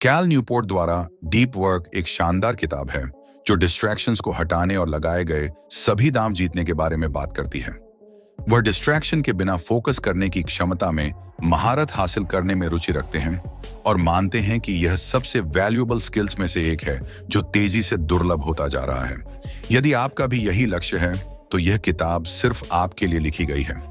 Cal Newport द्वारा deep work एक शानदार किताब है जो डिस्ट्रैक्शंस को हटाने और लगाए गए सभी दांव जीतने के बारे में बात करती है। वह डिस्ट्रैक्शन के बिना फोकस करने की क्षमता में महारत हासिल करने में रुचि रखते हैं और मानते हैं कि यह सबसे वैल्यूएबल स्किल्स में से एक है जो तेजी से दुर्लभ होता जा रहा है। यदि आपका भी यही लक्ष्य है तो यह किताब सिर्फ आपके लिए लिखी गई है।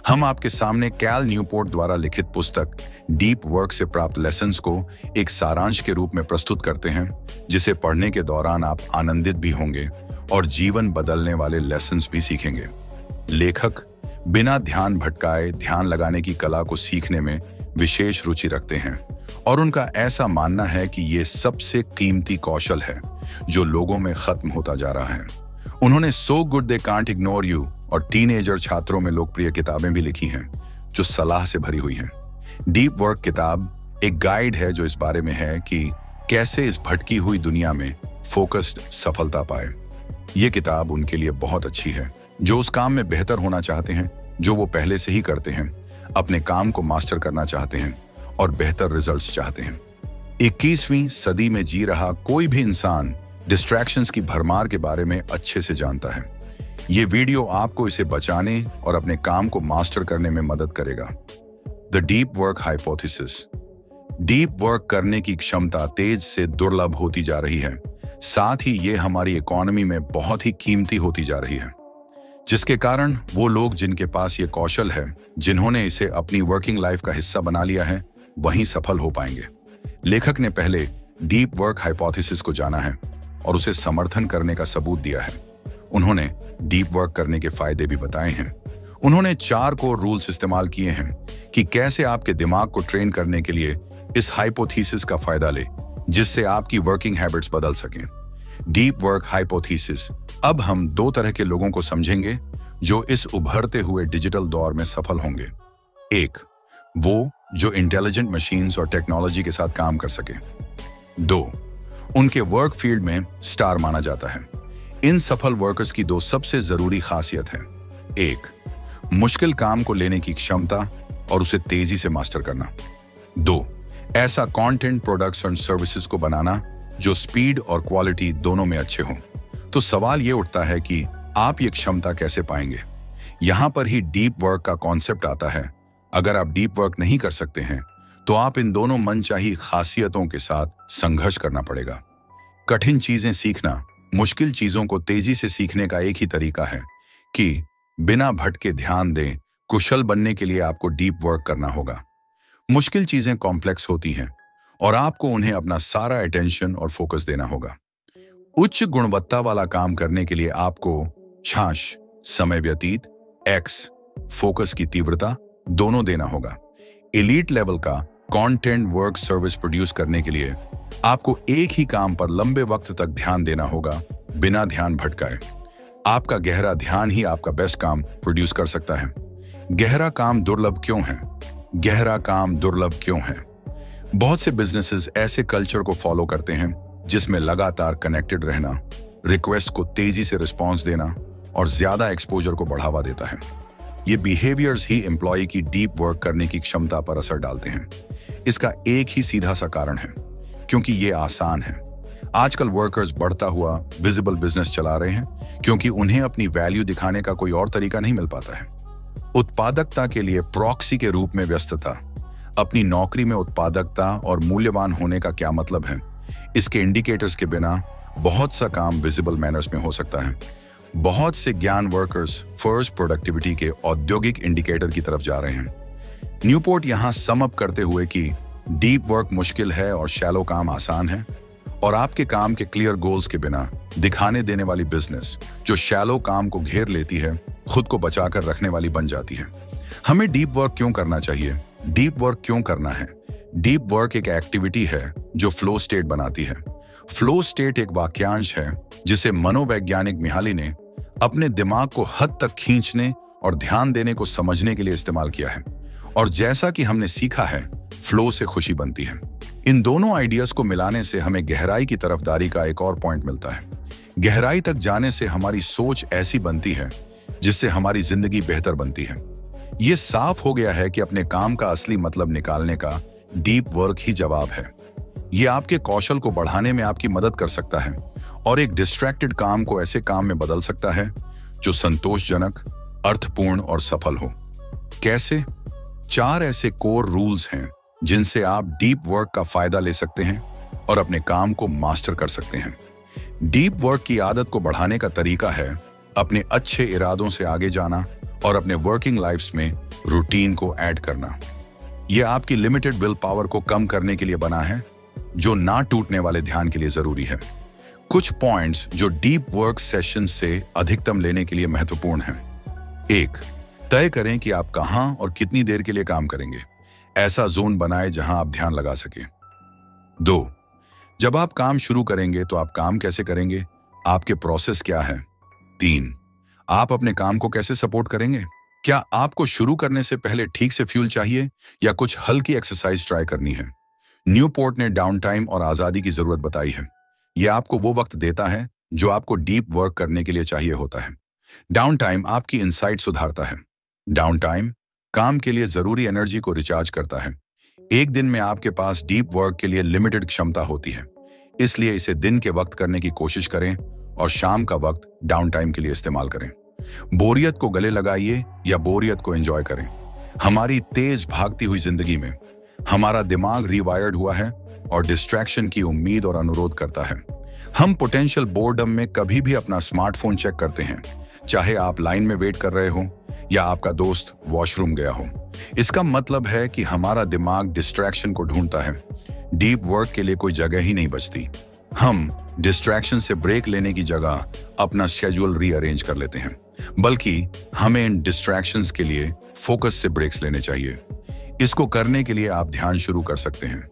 हम आपके सामने कैल न्यूपोर्ट द्वारा लिखित पुस्तक डीप वर्क से प्राप्त लेसन्स को एक सारांश के रूप में प्रस्तुत करते हैं, जिसे पढ़ने के दौरान आप आनंदित भी होंगे और जीवन बदलने वाले लेसन्स भी सीखेंगे। लेखक बिना ध्यान भटकाए ध्यान लगाने की कला को सीखने में विशेष रुचि रखते हैं और उनका ऐसा मानना है कि ये सबसे कीमती कौशल है जो लोगों में खत्म होता जा रहा है। उन्होंने so good they can't ignore you और टीनेजर छात्रों में लोकप्रिय किताबें भी लिखी हैं जो सलाह से भरी हुई हैं। डीप वर्क किताब एक गाइड है जो इस बारे में है कि कैसे इस भटकी हुई दुनिया में फोकस्ड सफलता पाए। ये किताब उनके लिए बहुत अच्छी है जो उस काम में बेहतर होना चाहते हैं जो वो पहले से ही करते हैं, अपने काम को मास्टर करना चाहते हैं और बेहतर रिजल्ट्स चाहते हैं। 21वीं सदी में जी रहा कोई भी इंसान डिस्ट्रैक्शंस की भरमार के बारे में अच्छे से जानता है। ये वीडियो आपको इसे बचाने और अपने काम को मास्टर करने में मदद करेगा। The deep work hypothesis. Deep work करने की क्षमता तेज से दुर्लभ होती जा रही है, साथ ही ये हमारी इकोनॉमी में बहुत ही कीमती होती जा रही है, जिसके कारण वो लोग जिनके पास ये कौशल है, जिन्होंने इसे अपनी वर्किंग लाइफ का हिस्सा बना लिया है, वहीं सफल हो पाएंगे। लेखक ने पहले डीप वर्क हाइपोथेसिस को जाना है और उसे समर्थन करने का सबूत दिया है। उन्होंने डीप वर्क करने के फायदे भी बताए हैं। उन्होंने 4 कोर रूल्स इस्तेमाल किए हैं कि कैसे आपके दिमाग को ट्रेन करने के लिए इस हाइपोथेसिस का फायदा ले, जिससे आपकी वर्किंग हैबिट्स बदल सकें। Deep work hypothesis. अब हम 2 तरह के लोगों को समझेंगे जो इस उभरते हुए डिजिटल दौर में सफल होंगे। 1, वो जो इंटेलिजेंट मशीन्स और टेक्नोलॉजी के साथ काम कर सके। 2, उनके वर्क फील्ड में स्टार माना जाता है। इन सफल वर्कर्स की 2 सबसे जरूरी खासियत है। 1, मुश्किल काम को लेने की क्षमता और उसे तेजी से मास्टर करना। 2, ऐसा कंटेंट, प्रोडक्ट्स और सर्विसेज को बनाना जो स्पीड और क्वालिटी दोनों में अच्छे हों। तो सवाल ये उठता है कि आप ये क्षमता कैसे पाएंगे। यहां पर ही डीप वर्क का कॉन्सेप्ट आता है। अगर आप डीप वर्क नहीं कर सकते हैं तो आप इन दोनों मनचाही खासियतों के साथ संघर्ष करना पड़ेगा। कठिन चीजें सीखना मुश्किल चीजों को तेजी से सीखने का एक ही तरीका है कि बिना भटके ध्यान दें। कुशल बनने के लिए आपको डीप वर्क करना होगा। मुश्किल चीजें कॉम्प्लेक्स होती हैं और आपको उन्हें अपना सारा अटेंशन और फोकस देना होगा। उच्च गुणवत्ता वाला काम करने के लिए आपको छाछ, समय व्यतीत, एक्स, फोकस की तीव्रता दोनों देना होगा। एलीट लेवल का कंटेंट, वर्क, सर्विस प्रोड्यूस करने के लिए आपको एक ही काम पर लंबे वक्त तक ध्यान देना होगा बिना ध्यान भटकाए। आपका गहरा ध्यान ही आपका बेस्ट काम प्रोड्यूस कर सकता है। गहरा काम दुर्लभ क्यों है? गहरा काम दुर्लभ क्यों है? बहुत से बिजनेसेस ऐसे कल्चर को फॉलो करते हैं जिसमें लगातार कनेक्टेड रहना, रिक्वेस्ट को तेजी से रिस्पॉन्स देना और ज्यादा एक्सपोजर को बढ़ावा देता है। ये बिहेवियर्स ही एम्प्लॉय की डीप वर्क करने की क्षमता पर असर डालते हैं। इसका एक ही सीधा सा कारण है, क्योंकि ये आसान है। आजकल वर्कर्स बढ़ता हुआ विजिबल बिजनेस चला रहे हैं क्योंकि उन्हें अपनी वैल्यू दिखाने का कोई और तरीका नहीं मिल पाता है। उत्पादकता के लिए प्रॉक्सी के रूप में व्यस्तता। अपनी नौकरी में उत्पादकता और मूल्यवान होने का क्या मतलब है? इसके इंडिकेटर्स के बिना बहुत सा काम विजिबल मैनर्स में हो सकता है। बहुत से ज्ञान वर्कर्स फर्स्ट प्रोडक्टिविटी के औद्योगिक इंडिकेटर की तरफ जा रहे हैं। न्यूपोर्ट यहां सम अप करते हुए कि डीप वर्क मुश्किल है और शैलो काम आसान है, और आपके काम के क्लियर गोल्स के बिना दिखाने देने वाली बिजनेस जो शैलो काम को घेर लेती है, खुद को बचाकर रखने वाली बन जाती है। हमें डीप वर्क क्यों करना चाहिए? डीप वर्क क्यों करना है? डीप वर्क एक एक्टिविटी है जो फ्लो स्टेट बनाती है। फ्लो स्टेट एक वाक्यांश है जिसे मनोवैज्ञानिक मिहाली ने अपने दिमाग को हद तक खींचने और ध्यान देने को समझने के लिए इस्तेमाल किया है। और जैसा कि हमने सीखा है, फ्लो से खुशी बनती है। इन दोनों आइडियाज को मिलाने से हमें गहराई की तरफदारी का एक और पॉइंट मिलता है। गहराई तक जाने से हमारी सोच ऐसी बनती है जिससे हमारी जिंदगी बेहतर बनती है। ये साफ हो गया है कि अपने काम का असली मतलब निकालने का डीप वर्क ही जवाब है। ये आपके कौशल को बढ़ाने में आपकी मदद कर सकता है और एक डिस्ट्रैक्टेड काम को ऐसे काम में बदल सकता है जो संतोषजनक, अर्थपूर्ण और सफल हो। कैसे? 4 ऐसे कोर रूल्स हैं जिनसे आप डीप वर्क का फायदा ले सकते हैं और अपने काम को मास्टर कर सकते हैं। डीप वर्क की आदत को बढ़ाने का तरीका है अपने अच्छे इरादों से आगे जाना और अपने वर्किंग लाइफ्स में रूटीन को ऐड करना। यह आपकी लिमिटेड विल पावर को कम करने के लिए बना है, जो ना टूटने वाले ध्यान के लिए जरूरी है। कुछ पॉइंट्स जो डीप वर्क सेशन से अधिकतम लेने के लिए महत्वपूर्ण हैं। 1. तय करें कि आप कहां और कितनी देर के लिए काम करेंगे। ऐसा जोन बनाएं जहां आप ध्यान लगा सकें। 2. जब आप काम शुरू करेंगे तो आप काम कैसे करेंगे? आपके प्रोसेस क्या है? 3. आप अपने काम को कैसे सपोर्ट करेंगे? क्या आपको शुरू करने से पहले ठीक से फ्यूल चाहिए या कुछ हल्की एक्सरसाइज ट्राई करनी है? न्यूपोर्ट ने डाउन टाइम और आजादी की जरूरत बताई है। यह आपको वो वक्त देता है जो आपको डीप वर्क करने के लिए चाहिए होता है। डाउन टाइम आपकी इनसाइट सुधारता है। डाउन टाइम काम के लिए जरूरी एनर्जी को रिचार्ज करता है। एक दिन में आपके पास डीप वर्क के लिए लिमिटेड क्षमता होती है, इसलिए इसे दिन के वक्त करने की कोशिश करें और शाम का वक्त डाउन टाइम के लिए इस्तेमाल करें। बोरियत को गले लगाइए या बोरियत को एंजॉय करें। हमारी तेज भागती हुई जिंदगी में हमारा दिमाग रिवायर्ड हुआ है और डिस्ट्रैक्शन की उम्मीद और अनुरोध करता है। हम पोटेंशियल बोर्डम में कभी भी अपना स्मार्टफोन चेक करते हैं, चाहे आप लाइन में वेट कर रहे हो या आपका दोस्त वॉशरूम गया हो। इसका मतलब है कि हमारा दिमाग डिस्ट्रैक्शन को ढूंढता है। डीप वर्क के लिए कोई जगह ही नहीं बचती। हम डिस्ट्रैक्शन से ब्रेक लेने की जगह अपना शेड्यूल रीअरेंज कर लेते हैं, बल्कि हमें इन डिस्ट्रैक्शंस के लिए फोकस से ब्रेक्स लेने चाहिए। इसको करने के लिए आप ध्यान शुरू कर सकते हैं।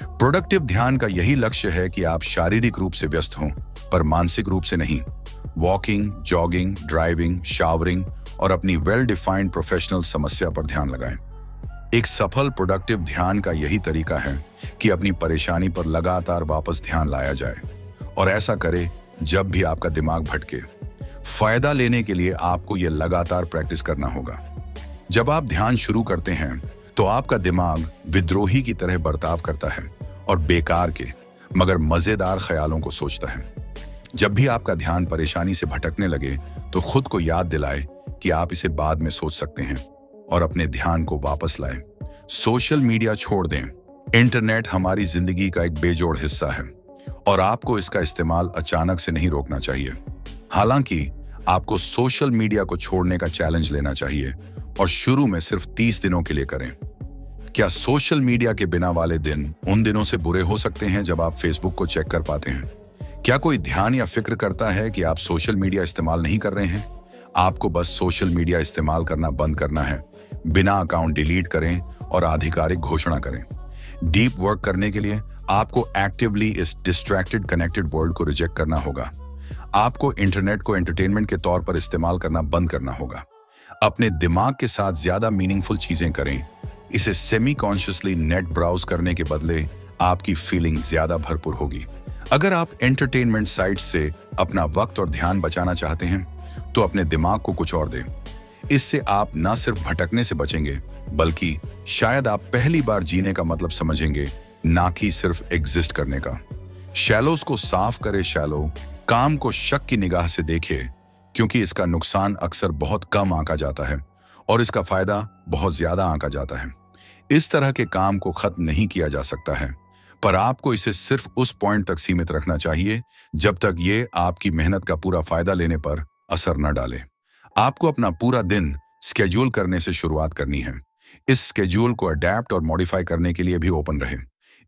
प्रोडक्टिव ध्यान का यही लक्ष्य है कि आप शारीरिक रूप से व्यस्त हों, पर मानसिक रूप से नहीं। वॉकिंग, जॉगिंग, ड्राइविंग, शावरिंग और अपनी वेल डिफाइंड प्रोफेशनल समस्या पर ध्यान लगाएं। एक सफल प्रोडक्टिव ध्यान का यही तरीका है कि अपनी परेशानी पर लगातार वापस ध्यान लाया जाए, और ऐसा करे जब भी आपका दिमाग भटके। फायदा लेने के लिए आपको यह लगातार प्रैक्टिस करना होगा। जब आप ध्यान शुरू करते हैं तो आपका दिमाग विद्रोही की तरह बर्ताव करता है और बेकार के मगर मजेदार ख्यालों को सोचता है। जब भी आपका ध्यान परेशानी से भटकने लगे तो खुद को याद दिलाए कि आप इसे बाद में सोच सकते हैं और अपने ध्यान को वापस लाएं। सोशल मीडिया छोड़ दें। इंटरनेट हमारी जिंदगी का एक बेजोड़ हिस्सा है और आपको इसका इस्तेमाल अचानक से नहीं रोकना चाहिए। हालांकि आपको सोशल मीडिया को छोड़ने का चैलेंज लेना चाहिए और शुरू में सिर्फ 30 दिनों के लिए करें। क्या सोशल मीडिया के बिना वाले दिन उन दिनों से बुरे हो सकते हैं जब आप फेसबुक को चेक कर पाते हैं? क्या कोई ध्यान या फिक्र करता है कि आप सोशल मीडिया इस्तेमाल नहीं कर रहे हैं? आपको बस सोशल मीडिया इस्तेमाल करना बंद करना है। बिना अकाउंट डिलीट करें और आधिकारिक घोषणा करें। डीप वर्क करने के लिए आपको एक्टिवली इस डिस्ट्रैक्टेड कनेक्टेड वर्ल्ड को रिजेक्ट करना होगा। आपको इंटरनेट को एंटरटेनमेंट के तौर पर इस्तेमाल करना बंद करना होगा। अपने दिमाग के साथ ज्यादा मीनिंगफुल चीजें करें। इसे सेमी कॉन्शियसली नेट ब्राउज करने के बदले आपकी फीलिंग ज्यादा भरपूर होगी। अगर आप एंटरटेनमेंट साइट्स से अपना वक्त और ध्यान बचाना चाहते हैं तो अपने दिमाग को कुछ और दें। इससे आप न सिर्फ भटकने से बचेंगे, बल्कि शायद आप पहली बार जीने का मतलब समझेंगे, ना कि सिर्फ एग्जिस्ट करने का। शैलोस को साफ करे शैलो, काम को शक की निगाह से देखे, क्योंकि इसका नुकसान अक्सर बहुत कम आंका जाता है और इसका फायदा बहुत ज्यादा आंका जाता है। इस तरह के काम को खत्म नहीं किया जा सकता है, पर आपको इसे सिर्फ उस पॉइंट तक सीमित रखना चाहिए जब तक ये आपकी मेहनत का पूरा फायदा लेने पर असर न डाले। आपको अपना पूरा दिन स्केड्यूल करने से शुरुआत करनी है। इस स्केड्यूल को अडेप्ट और मॉडिफाई करने के लिए भी ओपन रहे।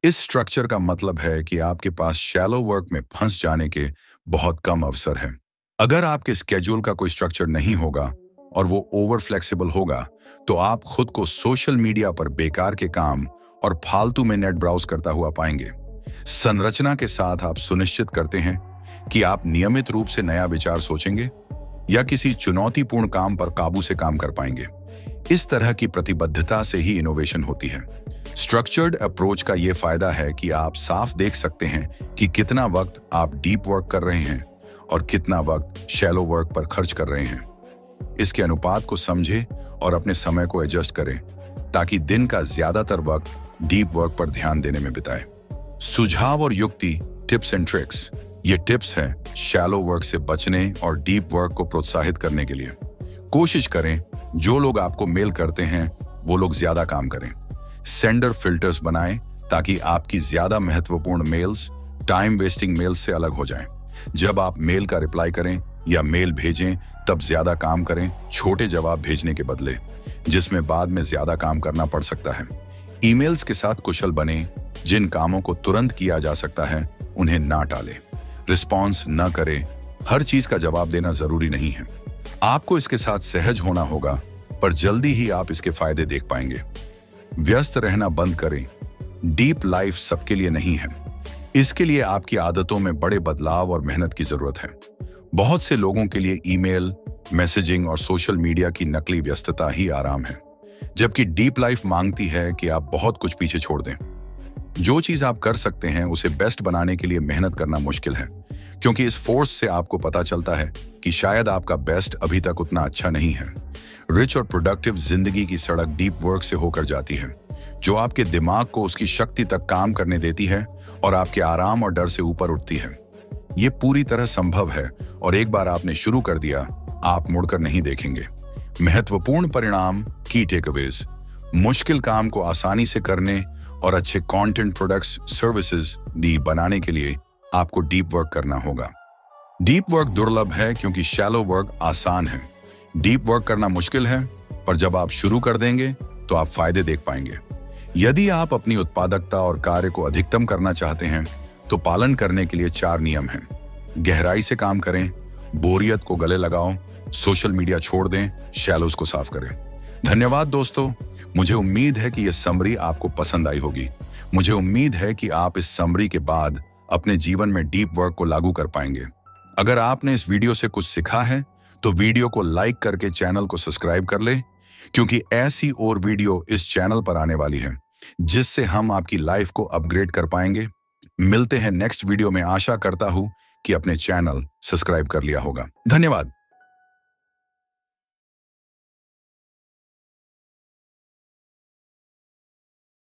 इस स्ट्रक्चर का मतलब है कि आपके पास शैलो वर्क में फंस जाने के बहुत कम अवसर हैं। अगर आपके स्केड्यूल का कोई स्ट्रक्चर नहीं होगा और वो ओवर फ्लेक्सिबल होगा, तो आप खुद को सोशल मीडिया पर बेकार के काम और फालतू में नेट ब्राउज करता हुआ पाएंगे। संरचना के साथ आप सुनिश्चित करते हैं कि आप नियमित रूप से नया विचार सोचेंगे या किसी चुनौतीपूर्ण काम पर काबू से काम कर पाएंगे। इस तरह की प्रतिबद्धता से ही इनोवेशन होती है। स्ट्रक्चर्ड अप्रोच का यह फायदा है कि आप साफ देख सकते हैं कि कितना वक्त आप डीप वर्क कर रहे हैं और कितना वक्त शैलो वर्क पर खर्च कर रहे हैं। इसके अनुपात को समझें और अपने समय को एडजस्ट करें ताकि दिन का ज्यादातर वक्त डीप वर्क पर ध्यान देने में बिताएं। सुझाव और युक्ति, टिप्स एंड ट्रिक्स। ये टिप्स हैं शैलो वर्क से बचने और डीप वर्क को प्रोत्साहित करने के लिए। कोशिश करें जो लोग आपको मेल करते हैं वो लोग ज्यादा काम करें। सेंडर फिल्टर्स बनाएं ताकि आपकी ज्यादा महत्वपूर्ण मेल्स टाइम वेस्टिंग मेल्स से अलग हो जाएं। जब आप मेल का रिप्लाई करें या मेल भेजें तब ज्यादा काम करें, छोटे जवाब भेजने के बदले, जिसमें बाद में ज्यादा काम करना पड़ सकता है। ईमेल्स के साथ कुशल बने, जिन कामों को तुरंत किया जा सकता है उन्हें ना टालें। रिस्पॉन्स न करें, हर चीज का जवाब देना जरूरी नहीं है। आपको इसके साथ सहज होना होगा, पर जल्दी ही आप इसके फायदे देख पाएंगे। व्यस्त रहना बंद करें। डीप लाइफ सबके लिए नहीं है। इसके लिए आपकी आदतों में बड़े बदलाव और मेहनत की जरूरत है। बहुत से लोगों के लिए ईमेल, मैसेजिंग और सोशल मीडिया की नकली व्यस्तता ही आराम है, जबकि डीप लाइफ मांगती है कि आप बहुत कुछ पीछे छोड़ दें। जो चीज आप कर सकते हैं उसे बेस्ट बनाने के लिए मेहनत करना मुश्किल है, क्योंकि इस फोर्स से आपको पता चलता है कि शायद आपका बेस्ट अभी तक उतना अच्छा नहीं है। रिच और प्रोडक्टिव जिंदगी की सड़क डीप वर्क से होकर जाती है, जो आपके दिमाग को उसकी शक्ति तक काम करने देती है और आपके आराम और डर से ऊपर उठती है। ये पूरी तरह संभव है और एक बार आपने शुरू कर दिया, आप मुड़कर नहीं देखेंगे। महत्वपूर्ण परिणाम, की टेकअवेज। मुश्किल काम को आसानी से करने और अच्छे कंटेंट, प्रोडक्ट्स, सर्विसेज दी बनाने के लिए आपको डीप वर्क करना होगा। डीप वर्क दुर्लभ है क्योंकि शैलो वर्क आसान है। डीप वर्क करना मुश्किल है, पर जब आप शुरू कर देंगे तो आप फायदे देख पाएंगे। यदि आप अपनी उत्पादकता और कार्य को अधिकतम करना चाहते हैं तो पालन करने के लिए 4 नियम हैं। गहराई से काम करें, बोरियत को गले लगाओ, सोशल मीडिया छोड़ दें, शैलोज को साफ करें। धन्यवाद दोस्तों, मुझे उम्मीद है कि यह समरी आपको पसंद आई होगी। मुझे उम्मीद है कि आप इस समरी के बाद अपने जीवन में डीप वर्क को लागू कर पाएंगे। अगर आपने इस वीडियो से कुछ सीखा है तो वीडियो को लाइक करके चैनल को सब्सक्राइब कर ले, क्योंकि ऐसी और वीडियो इस चैनल पर आने वाली है जिससे हम आपकी लाइफ को अपग्रेड कर पाएंगे। मिलते हैं नेक्स्ट वीडियो में। आशा करता हूं कि अपने चैनल सब्सक्राइब कर लिया होगा। धन्यवाद।